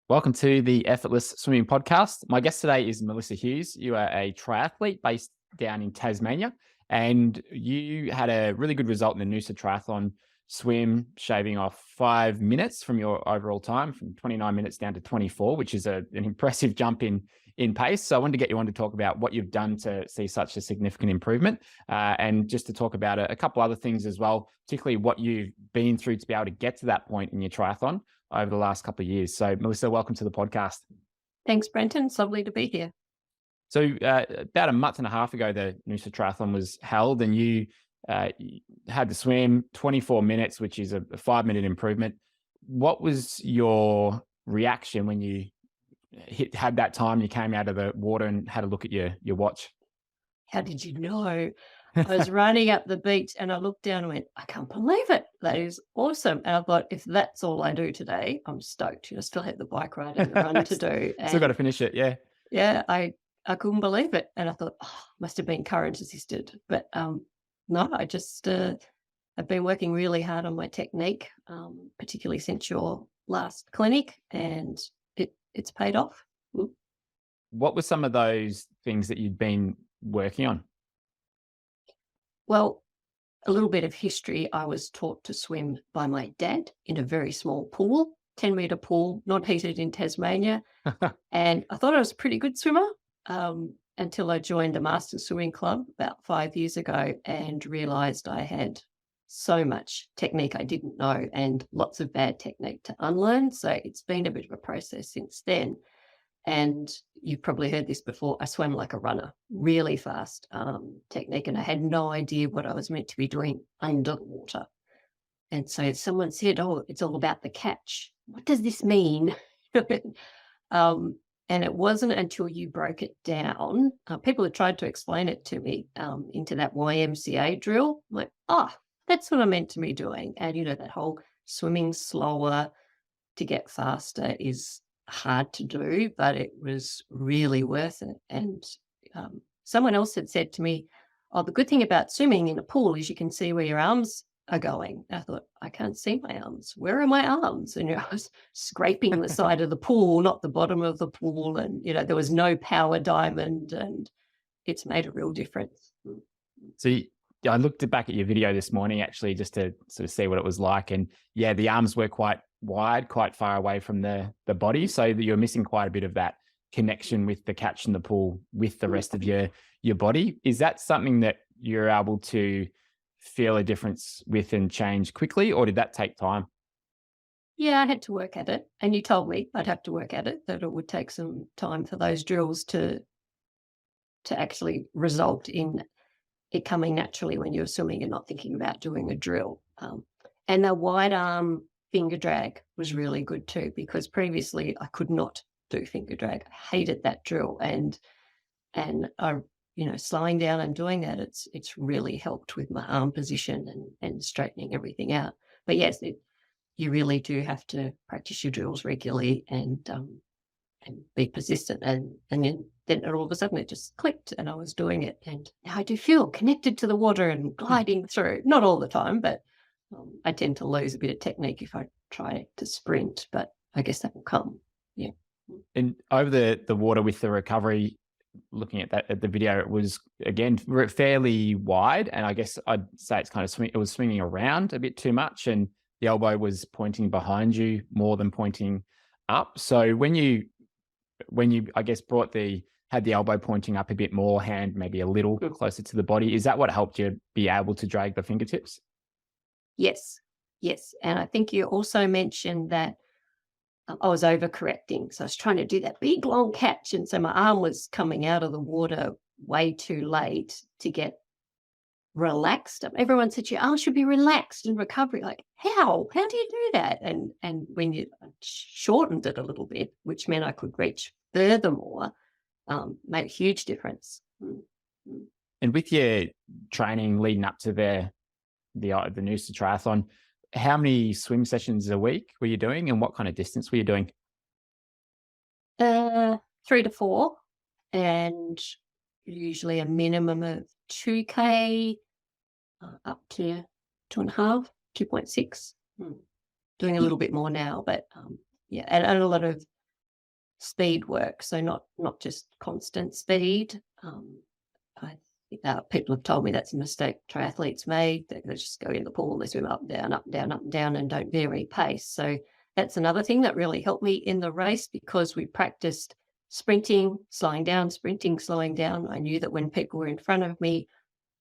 Welcome to the Effortless Swimming Podcast. My guest today is Melissa Hughes. You are a triathlete based down in Tasmania, and you had a really good result in the Noosa Triathlon swim, shaving off 5 minutes from your overall time from 29 minutes down to 24, which is an impressive jump in pace. So I wanted to get you on to talk about what you've done to see such a significant improvement, and just to talk about a couple other things as well, particularly what you've been through to be able to get to that point in your triathlon over the last couple of years. So, Melissa, welcome to the podcast. Thanks, Brenton. It's lovely to be here. So, about a month and a half ago, the Noosa Triathlon was held, and you had to swim 24 minutes, which is a 5-minute improvement. What was your reaction when you had that time? You came out of the water and had a look at your watch. How did you know? I was running up the beach and I looked down and went, I can't believe it. That is awesome. And I thought, if that's all I do today, I'm stoked. I still have the bike ride and the run to do. And Still got to finish it, yeah. yeah, I couldn't believe it. And I thought, must have been courage assisted. But no, I just I've been working really hard on my technique, particularly since your last clinic, and it's paid off. What were some of those things that you'd been working on? Well, a little bit of history. I was taught to swim by my dad in a very small pool, 10-metre pool, not heated in Tasmania. And I thought I was a pretty good swimmer until I joined a master's swimming club about 5 years ago and realised I had so much technique I didn't know and lots of bad technique to unlearn. So it's been a bit of a process since then. And you've probably heard this before. I swam like a runner, really fast technique, and I had no idea what I was meant to be doing under the water. And so someone said, "Oh, it's all about the catch." What does this mean? And it wasn't until you broke it down. People had tried to explain it to me into that YMCA drill. I'm like, that's what I'm meant to be doing. And that whole swimming slower to get faster is hard to do, but it was really worth it. And someone else had said to me, the good thing about swimming in a pool is you can see where your arms are going. I thought, I can't see my arms. Where are my arms? And I was scraping the side of the pool, not the bottom of the pool. And, there was no power diamond, and it's made a real difference. So I looked back at your video this morning, actually, just to sort of see what it was like. And yeah, the arms were quite wide, quite far away from the body. So that you're missing quite a bit of that connection with the catch in the pool with the rest of your body. Is that something that you're able to feel a difference with and change quickly, or did that take time? Yeah, I had to work at it. And you told me I'd have to work at it, that it would take some time for those drills to actually result in it coming naturally when you're swimming and not thinking about doing a drill. And the wide arm finger drag was really good too, because previously I could not do finger drag. I hated that drill. And I, slowing down and doing that, it's really helped with my arm position and straightening everything out. But yes, you really do have to practice your drills regularly and be persistent. And then all of a sudden it just clicked and I was doing it. And now I do feel connected to the water and gliding through. Not all the time, but I tend to lose a bit of technique if I try to sprint, but I guess that will come. Yeah. And over the water with the recovery, looking at the video, it was again fairly wide, and I guess I'd say it's kind of it was swinging around a bit too much, and the elbow was pointing behind you more than pointing up. So when you I guess had the elbow pointing up a bit more, hand maybe a little closer to the body, is that what helped you be able to drag the fingertips? Yes. And I think you also mentioned that I was overcorrecting. So I was trying to do that big long catch. And so my arm was coming out of the water way too late to get relaxed. Everyone said your arm should be relaxed in recovery. Like, how do you do that? And when you shortened it a little bit, which meant I could reach furthermore, made a huge difference. And with your training leading up to the Noosa Triathlon, how many swim sessions a week were you doing, and what kind of distance were you doing? 3 to 4, and usually a minimum of 2K up to 2.5, 2.6. Doing a little bit more now, but yeah, and a lot of speed work. So not just constant speed. I think people have told me that's a mistake triathletes made. They just go in the pool, they swim up, down, up, down, up, down, and don't vary pace. So that's another thing that really helped me in the race because we practiced sprinting, slowing down, sprinting, slowing down. I knew that when people were in front of me,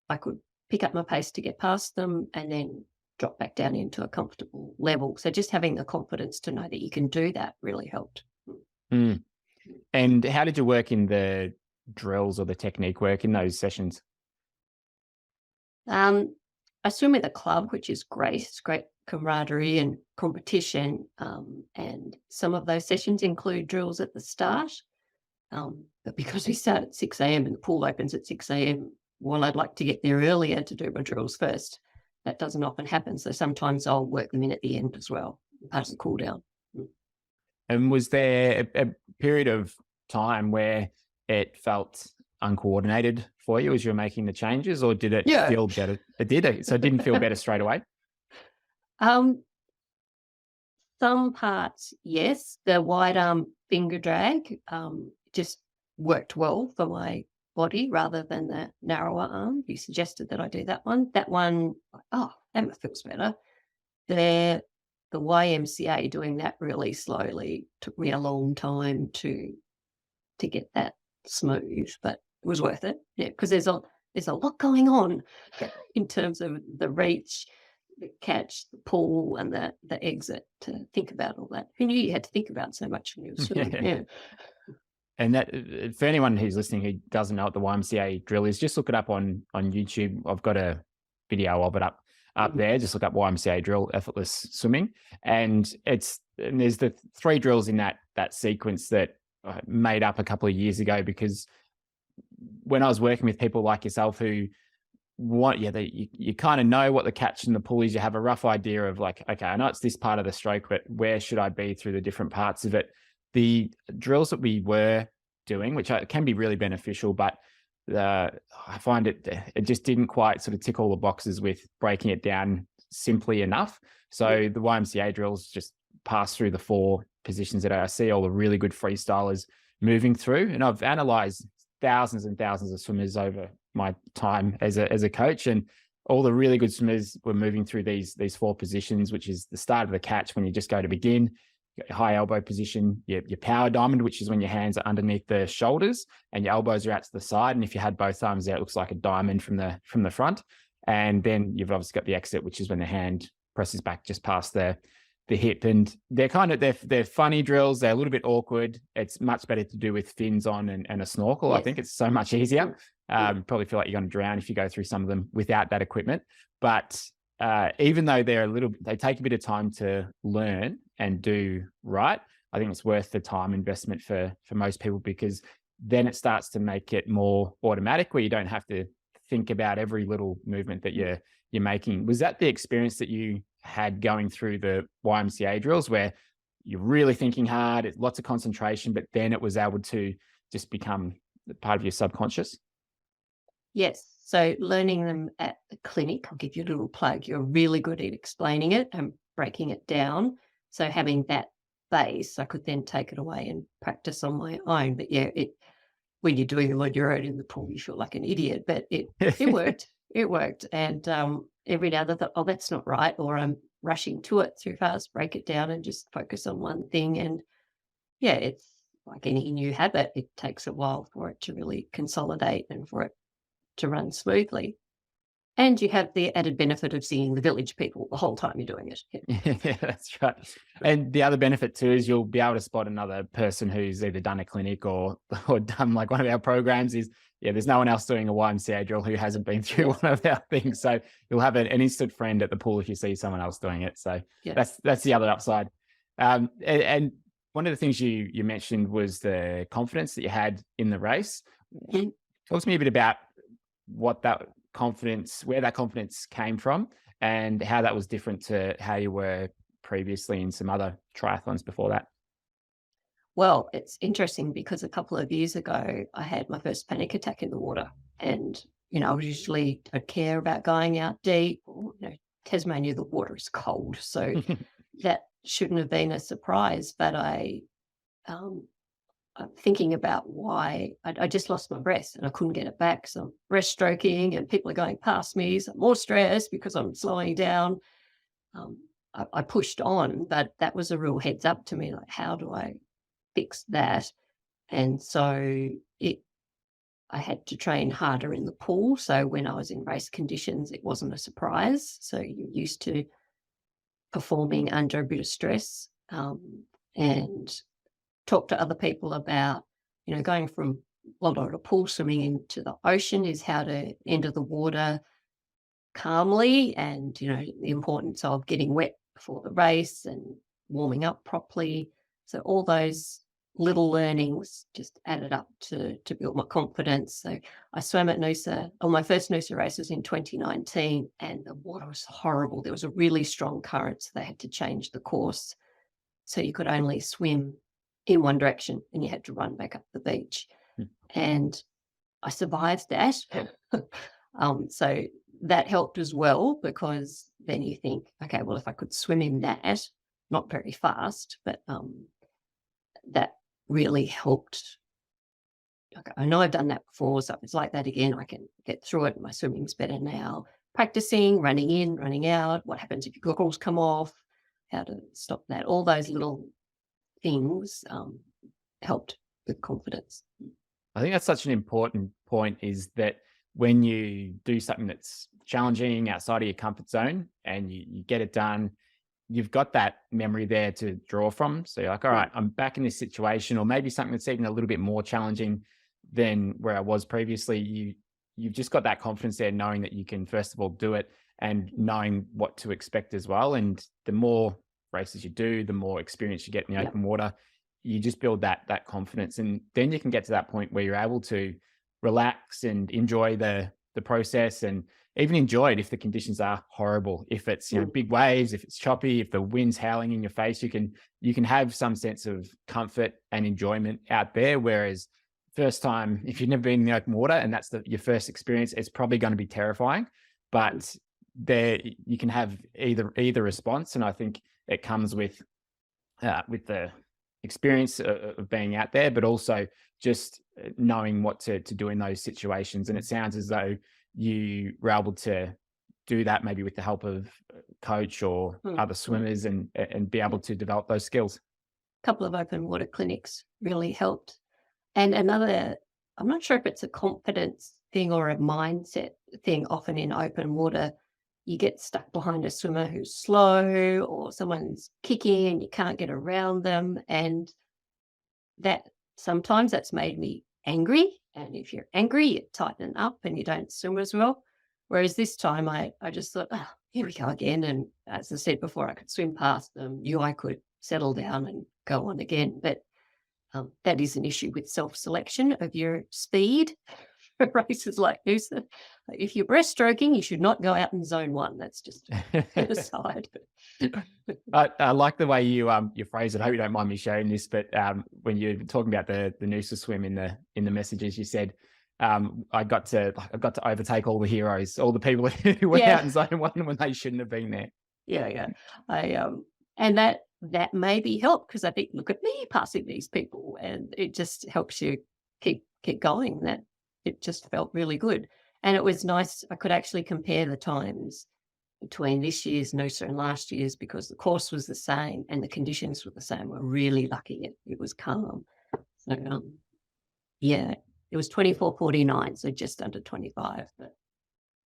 I could pick up my pace to get past them and then drop back down into a comfortable level. So just having the confidence to know that you can do that really helped. Mm. And how did you work in the drills or the technique work in those sessions? I swim with a club, which is great. It's great camaraderie and competition. And some of those sessions include drills at the start. But because we start at 6 a.m. and the pool opens at 6 a.m., well, I'd like to get there earlier to do my drills first. That doesn't often happen. So sometimes I'll work them in at the end as well, part of the cool down. And was there a period of time where it felt uncoordinated for you as you were making the changes, or did it Yeah. feel better? It did. So it didn't feel better straight away? Um, some parts, yes. The wide arm finger drag just worked well for my body rather than the narrower arm. You suggested that I do that one. That one, oh, that feels better. The YMCA doing that really slowly took me a long time to get that smooth, but it was worth it. Yeah, because there's a lot going on in terms of the reach, the catch, the pull, and the exit to think about all that. Who knew you had to think about so much when you were swimming? Yeah. And that, for anyone who's listening who doesn't know what the YMCA drill is, just look it up on YouTube. I've got a video of it up there. Just look up YMCA drill, effortless swimming, and there's the 3 drills in that sequence that I made up a couple of years ago, because when I was working with people like yourself who you kind of know what the catch and the pull is, you have a rough idea of like, okay, I know it's this part of the stroke, but where should I be through the different parts of it? The drills that we were doing, which can be really beneficial, but I find it just didn't quite sort of tick all the boxes with breaking it down simply enough. So the YMCA drills just pass through the 4 positions that I see all the really good freestylers moving through. And I've analyzed thousands and thousands of swimmers over my time as a coach, and all the really good swimmers were moving through these 4 positions, which is the start of the catch when you just go to begin, your high elbow position, your power diamond, which is when your hands are underneath the shoulders and your elbows are out to the side. And if you had both arms out, it looks like a diamond from the front. And then you've obviously got the exit, which is when the hand presses back just past the hip. And they're they're funny drills. They're a little bit awkward. It's much better to do with fins on and a snorkel. Yes. I think it's so much easier. Probably feel like you're going to drown if you go through some of them without that equipment. But even though they take a bit of time to learn and do right, I think it's worth the time investment for most people, because then it starts to make it more automatic, where you don't have to think about every little movement that you're making. Was that the experience that you had going through the YMCA drills, where you're really thinking hard, it's lots of concentration, but then it was able to just become part of your subconscious? Yes. So learning them at the clinic, I'll give you a little plug. You're really good at explaining it and breaking it down. So having that base, I could then take it away and practice on my own. But yeah, when you're doing it on your own in the pool, you feel like an idiot. But it worked. It worked. And every now and then I thought, oh, that's not right, or I'm rushing to it too fast. Break it down and just focus on one thing. And yeah, it's like any new habit. It takes a while for it to really consolidate and for it to run smoothly. And you have the added benefit of seeing the village people the whole time you're doing it. Yeah, that's right. And the other benefit too is you'll be able to spot another person who's either done a clinic or done like one of our programs. There's no one else doing a YMCA drill who hasn't been through one of our things. So you'll have an instant friend at the pool if you see someone else doing it. So that's the other upside. And one of the things you mentioned was the confidence that you had in the race. Talk to me a bit about where that confidence came from and how that was different to how you were previously in some other triathlons before that. Well, it's interesting because a couple of years ago, I had my first panic attack in the water. And, I don't care about going out deep. Tasmania, the water is cold. So that shouldn't have been a surprise. But I thinking about why I just lost my breath and I couldn't get it back. So I'm breaststroking and people are going past me. So I'm more stressed because I'm slowing down. Um, I pushed on, but that was a real heads up to me. Like, how do I fix that? And so I had to train harder in the pool. So when I was in race conditions, it wasn't a surprise. So you're used to performing under a bit of stress, and talk to other people about, going from a lot of pool swimming into the ocean is how to enter the water calmly and, the importance of getting wet before the race and warming up properly. So all those little learnings just added up to build my confidence. So I swam at Noosa, my first Noosa race was in 2019 and the water was horrible. There was a really strong current, so they had to change the course. So you could only swim in one direction and you had to run back up the beach. Mm. And I survived that. So that helped as well, because then you think, okay, well, if I could swim in that, not very fast, but that really helped. Okay, I know I've done that before, so if it's like that again, I can get through it. My swimming's better now. Practicing, running in, running out. What happens if your goggles come off? How to stop that? All those little things helped with confidence. I think that's such an important point, is that when you do something that's challenging outside of your comfort zone and you get it done, you've got that memory there to draw from. So you're like, all right, I'm back in this situation, or maybe something that's even a little bit more challenging than where I was previously. You've just got that confidence there, knowing that you can, first of all, do it, and knowing what to expect as well. And the more races you do, the more experience you get in the open water, you just build that confidence. And then you can get to that point where you're able to relax and enjoy the process, and even enjoy it if the conditions are horrible. If it's, big waves, if it's choppy, if the wind's howling in your face, you can have some sense of comfort and enjoyment out there. Whereas first time, if you've never been in the open water and that's your first experience, it's probably going to be terrifying. But there you can have either response, and I think it comes with the experience of being out there, but also just knowing what to do in those situations. And it sounds as though you were able to do that, maybe with the help of a coach or other swimmers, and be able to develop those skills. A couple of open water clinics really helped. And another, I'm not sure if it's a confidence thing or a mindset thing. Often in open water, you get stuck behind a swimmer who's slow, or someone's kicking and you can't get around them. And that sometimes that's made me angry. And if you're angry, you tighten up and you don't swim as well. Whereas this time I just thought, oh, here we go again. And as I said before, I could swim past them. I could settle down and go on again. But that is an issue with self-selection of your speed for races like this. If you're breaststroking, you should not go out in zone 1. That's just an aside. I like the way you phrase it. I hope you don't mind me sharing this, but when you're talking about the Noosa swim in the messages, you said, I got to overtake all the heroes, all the people who went out in zone 1 when they shouldn't have been there. Yeah. And that maybe helped, because I think, look at me passing these people, and it just helps you keep going. That it just felt really good. And it was nice. I could actually compare the times between this year's Noosa and last year's, because the course was the same and the conditions were the same. We're really lucky it was calm. So it was 24:49, so just under 25, but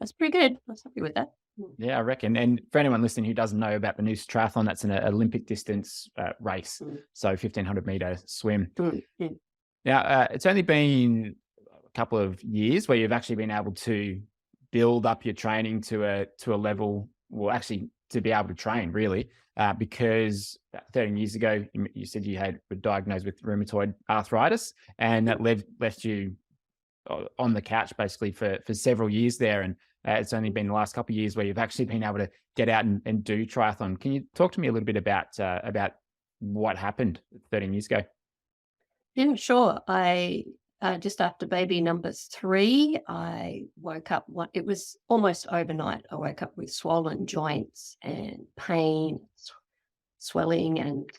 that's pretty good. I was happy with that. Yeah, I reckon. And for anyone listening who doesn't know about the Noosa Triathlon, that's an Olympic distance race. So 1,500 meter swim. Now, it's only been a couple of years where you've actually been able to build up your training to a level, well, actually to be able to train really, because 13 years ago, you said you were diagnosed with rheumatoid arthritis, and that left you on the couch basically for several years there. And it's only been the last couple of years where you've actually been able to get out and do triathlon. Can you talk to me a little bit about what happened 13 years ago? Yeah, sure. I just after baby number 3, I woke up. It was almost overnight. I woke up with swollen joints and pain, swelling, and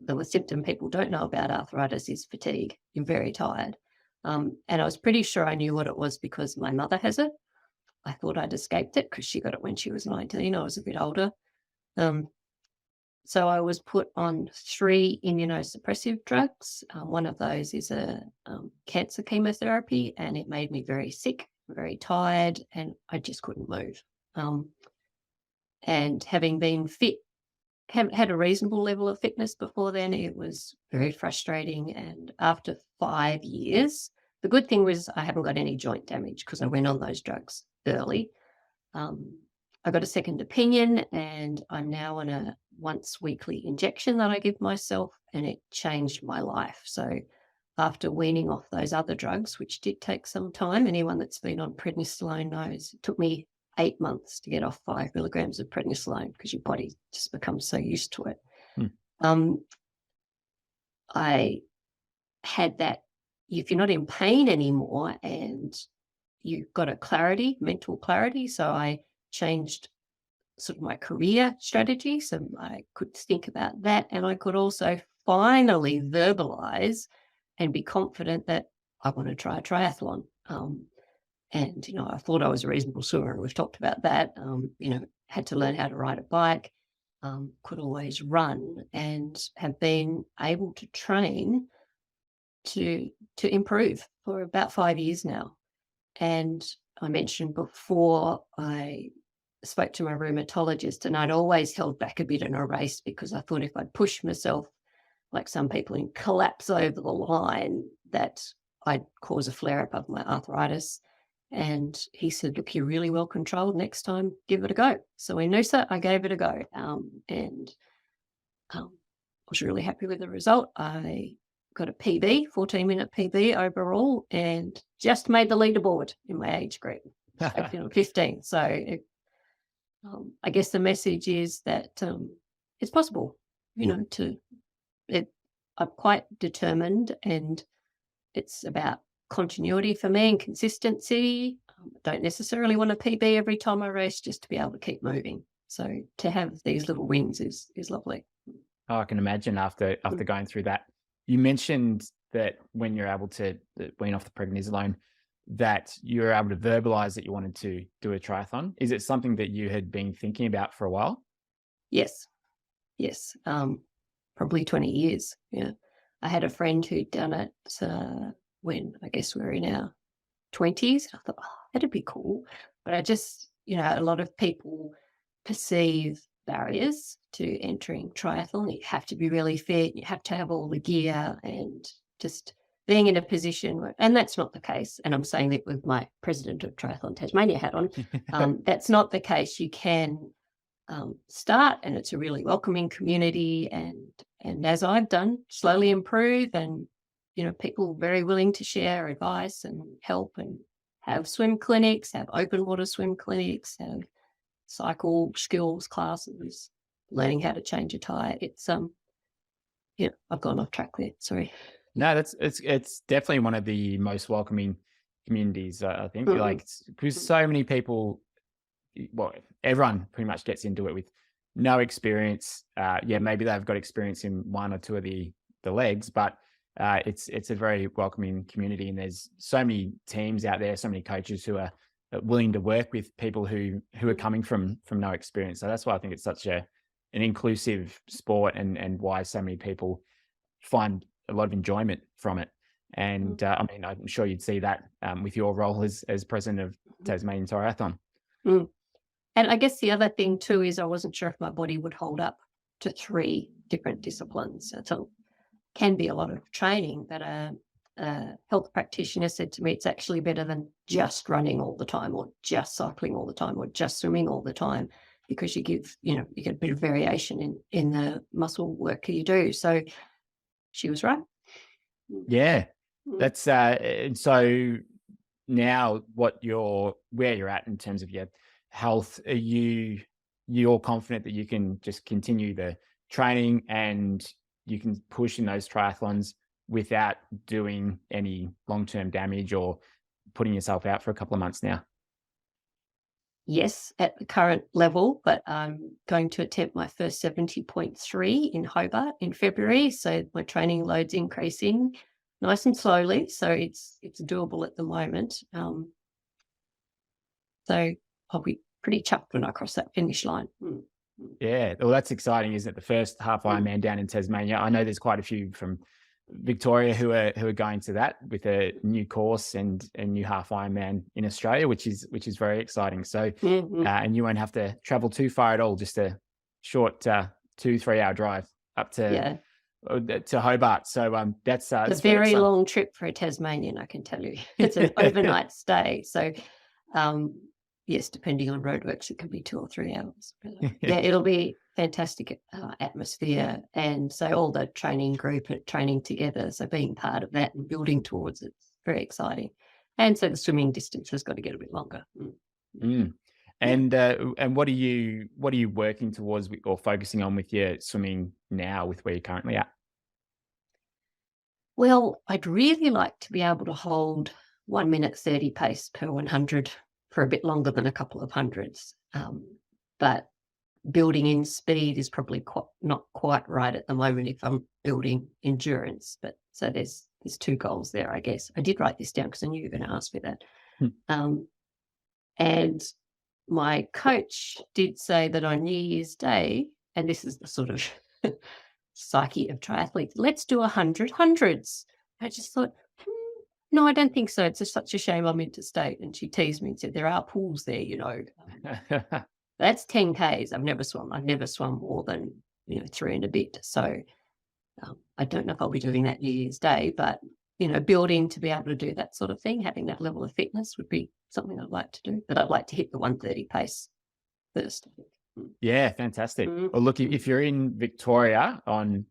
the symptom people don't know about arthritis is fatigue. You're very tired. And I was pretty sure I knew what it was because my mother has it. I thought I'd escaped it because she got it when she was 19. I was a bit older. So I was put on 3 immunosuppressive drugs. One of those is a cancer chemotherapy, and it made me very sick, very tired, and I just couldn't move. And having been fit, had a reasonable level of fitness before then, it was very frustrating. And after 5 years, the good thing was I haven't got any joint damage because I went on those drugs early. I got a second opinion, and I'm now on a once weekly injection that I give myself, and it changed my life. So after weaning off those other drugs, which did take some time, anyone that's been on prednisolone knows it took me 8 months to get off 5 milligrams of prednisolone because your body just becomes so used to it. I had that, if you're not in pain anymore and you've got a clarity, mental clarity. So I changed sort of my career strategy. So I could think about that. And I could also finally verbalize and be confident that I want to try a triathlon. And, I thought I was a reasonable swimmer, and we've talked about that. Had to learn how to ride a bike, could always run, and have been able to train to improve for about 5 years now. And I mentioned before, I spoke to my rheumatologist, and I'd always held back a bit in a race because I thought if I'd push myself like some people and collapse over the line, that I'd cause a flare-up of my arthritis. And he said, look, you're really well controlled. Next time, give it a go. So in Noosa, I gave it a go. And I was really happy with the result. I got a PB, 14-minute PB overall, and just made the leaderboard in my age group, 15. So I guess the message is that it's possible, I'm quite determined, and it's about continuity for me and consistency. I don't necessarily want a PB every time I race, just to be able to keep moving. So to have these little wins is lovely. Oh, I can imagine after going through that. You mentioned that when you're able to wean off the prednisolone, that you're able to verbalize that you wanted to do a triathlon. Is it something that you had been thinking about for a while? Yes. Probably 20 years. Yeah. I had a friend who'd done it when I guess we were in our 20s. I thought, that'd be cool. But I just, a lot of people perceive barriers to entering triathlon. You have to be really fit. You have to have all the gear, and just being in a position where, and that's not the case. And I'm saying that with my president of Triathlon Tasmania hat on. That's not the case. You can start, and it's a really welcoming community, and as I've done, slowly improve, and people very willing to share advice and help, and have swim clinics, have open water swim clinics, have cycle skills classes, learning how to change a tire. It's I've gone off track there. Sorry. No, it's definitely one of the most welcoming communities, I think. Like, because so many people, well, everyone pretty much gets into it with no experience. Maybe they've got experience in 1 or 2 of the legs, but it's a very welcoming community, and there's so many teams out there, so many coaches who are willing to work with people who are coming from no experience. So that's why I think it's such an inclusive sport, and why so many people find a lot of enjoyment from it. And I'm sure you'd see that with your role as president of Tasmanian Triathlon. And I guess the other thing too is I wasn't sure if my body would hold up to 3 different disciplines. So it can be a lot of training, but a health practitioner said to me, it's actually better than just running all the time, or just cycling all the time, or just swimming all the time, because you get a bit of variation in the muscle work you do. So she was right. Yeah, that's and so now where you're at in terms of your health, are you're confident that you can just continue the training and you can push in those triathlons without doing any long-term damage or putting yourself out for a couple of months now? yes, at the current level, but I'm going to attempt my first 70.3 in Hobart in February. So my training load's increasing nice and slowly. So it's doable at the moment. So I'll be pretty chuffed when I cross that finish line. Yeah, well, that's exciting, isn't it? The first half Ironman down in Tasmania. I know there's quite a few from Victoria who are going to that with a new course and a new half Ironman in Australia, which is very exciting. So, and you won't have to travel too far at all, just a short 2-3 hour drive up to Hobart. So that's a very long trip for a Tasmanian, I can tell you. It's an overnight stay. So yes, depending on roadworks, it can be 2 or 3 hours. Yeah, it'll be fantastic atmosphere. And so all the training group are training together. So being part of that and building towards it's very exciting. And so the swimming distance has got to get a bit longer. And what are you working towards or focusing on with your swimming now, with where you're currently at? Well, I'd really like to be able to hold 1 minute 30 pace per 100 for a bit longer than a couple of hundreds. But building in speed is probably not quite right at the moment if I'm building endurance. But so there's 2 goals there, I guess. I did write this down because I knew you were going to ask me that. And my coach did say that on New Year's Day, and this is the sort of psyche of triathletes, let's do 100 hundreds. I just thought, no, I don't think so. It's just such a shame I'm interstate. And she teased me and said, there are pools there, you know. That's 10 Ks. I've never swum more than 3 and a bit. So I don't know if I'll be doing that New Year's Day, but building to be able to do that sort of thing, having that level of fitness would be something I'd like to do. But I'd like to hit the 130 pace first. Yeah, fantastic. Well, look, if you're in Victoria on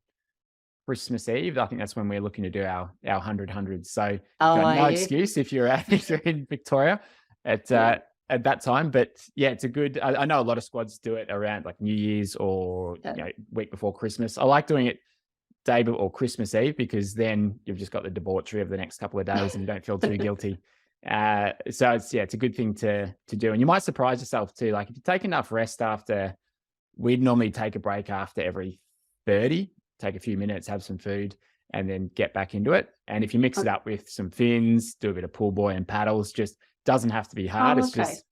Christmas Eve, I think that's when we're looking to do our 100 hundreds. So got no excuse if you're in Victoria at that time. But yeah, it's a good. I know a lot of squads do it around like New Year's or week before Christmas. I like doing it day or Christmas Eve because then you've just got the debauchery of the next couple of days and you don't feel too guilty. So it's a good thing to do, and you might surprise yourself too. Like if you take enough rest after, we'd normally take a break after every 30. Take a few minutes, have some food, and then get back into it. And if you mix it up with some fins, do a bit of pull buoy and paddles, just doesn't have to be hard. It's just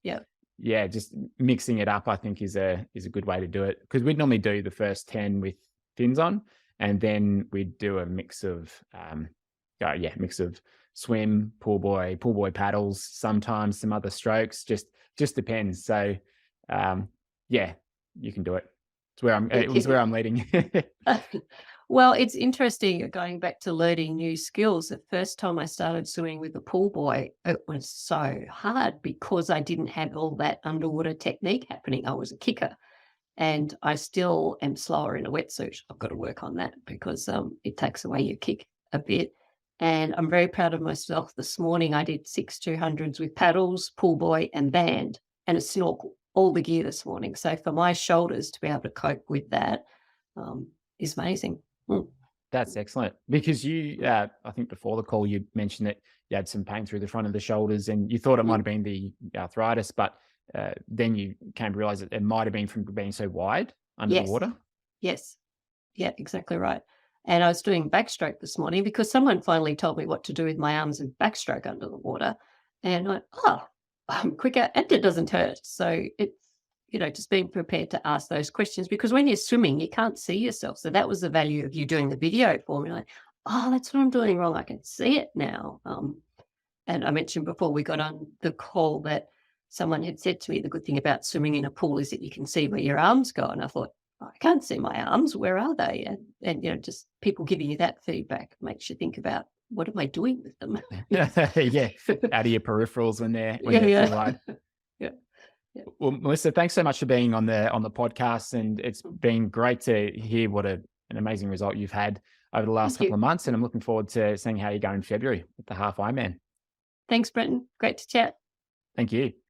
just mixing it up, I think is a good way to do it. Because we'd normally do the first 10 with fins on, and then we'd do a mix of swim, pull buoy paddles, sometimes some other strokes, just depends. So you can do it. It was where I'm leading. Well, it's interesting going back to learning new skills. The first time I started swimming with a pull buoy, it was so hard because I didn't have all that underwater technique happening. I was a kicker and I still am slower in a wetsuit. I've got to work on that because it takes away your kick a bit. And I'm very proud of myself. This morning I did 6 200s with paddles, pull buoy and band and a snorkel. All the gear this morning. So for my shoulders to be able to cope with that is amazing. That's excellent because you, I think before the call, you mentioned that you had some pain through the front of the shoulders and you thought it might have been the arthritis, but then you came to realize that it might have been from being so wide under the water. Yes. Yeah, exactly right. And I was doing backstroke this morning because someone finally told me what to do with my arms and backstroke under the water. And I'm quicker and it doesn't hurt. So it's, just being prepared to ask those questions because when you're swimming, you can't see yourself. So that was the value of you doing the video for me. Like, that's what I'm doing wrong. I can see it now. And I mentioned before we got on the call that someone had said to me, the good thing about swimming in a pool is that you can see where your arms go. And I thought, I can't see my arms. Where are they? And just people giving you that feedback makes you think about, what am I doing with them? Out of your peripherals when they're too wide. Well, Melissa, thanks so much for being on the podcast, and it's been great to hear what an amazing result you've had over the last couple of months, and I'm looking forward to seeing how you go in February with the half Ironman. Thanks, Brenton. Great to chat. Thank you.